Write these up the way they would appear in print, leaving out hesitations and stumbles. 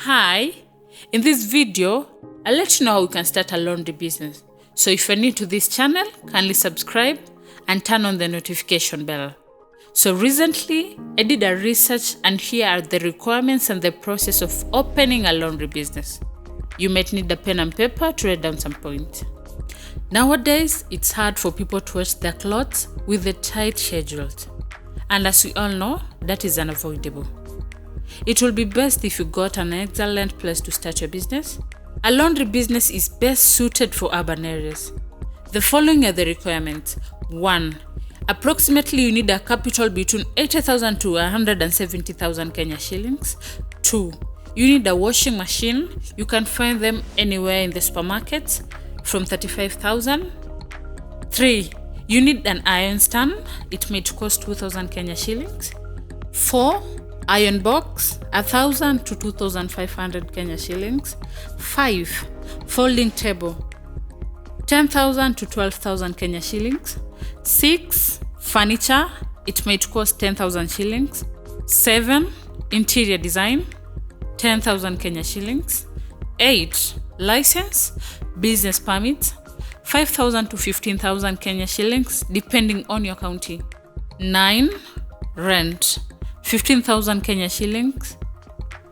Hi, in this video, I'll let you know how you can start a laundry business. So if you're new to this channel, kindly subscribe and turn on the notification bell. So recently, I did a research and here are the requirements and the process of opening a laundry business. You might need a pen and paper to write down some points. Nowadays, it's hard for people to wash their clothes with the tight schedules. And as we all know, that is unavoidable. It will be best if you got an excellent place to start your business. A laundry business is best suited for urban areas. The following are the requirements. 1. Approximately you need a capital between 80,000 to 170,000 Kenya shillings. 2. You need a washing machine. You can find them anywhere in the supermarkets from 35,000. 3. You need an iron stand. It might cost 2,000 Kenya shillings. 4. Iron box, 1,000 to 2,500 Kenya shillings. 5. Folding table, 10,000 to 12,000 Kenya shillings. 6. Furniture, it might cost 10,000 shillings. 7. Interior design, 10,000 Kenya shillings. 8. License, business permit, 5,000 to 15,000 Kenya shillings depending on your county. 9. Rent, 15,000 Kenya shillings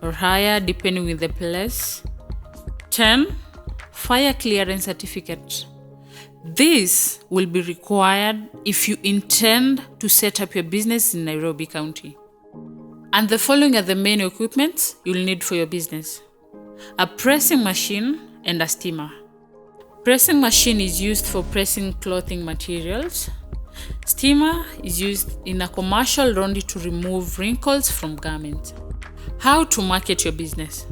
or higher depending with the place. 10. Fire clearance certificate. This will be required if you intend to set up your business in Nairobi County. And the following are the main equipment you'll need for your business. A pressing machine and a steamer. Pressing machine is used for pressing clothing materials. Steamer is used in a commercial laundry to remove wrinkles from garments. How to market your business.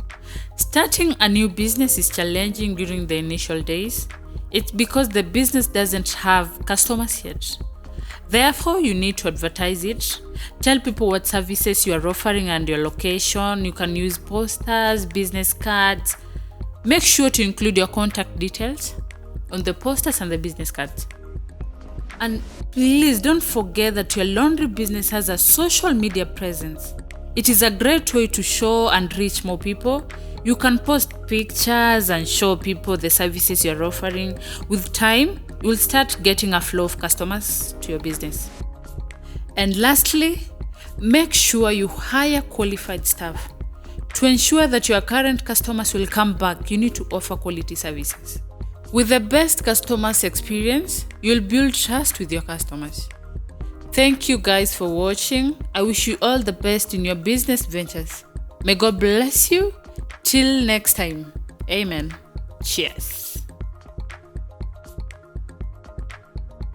Starting a new business is challenging during the initial days. It's because the business doesn't have customers yet. Therefore, you need to advertise it. Tell people what services you are offering and your location. You can use posters, business cards. Make sure to include your contact details on the posters and the business cards. And please don't forget that your laundry business has a social media presence. It is a great way to show and reach more people. You can post pictures and show people the services you're offering. With time, you will start getting a flow of customers to your business. And lastly, make sure you hire qualified staff. To ensure that your current customers will come back, you need to offer quality services. With the best customers experience, you'll build trust with your customers. Thank you guys for watching. I wish you all the best in your business ventures. May God bless you. Till next time. Amen. Cheers.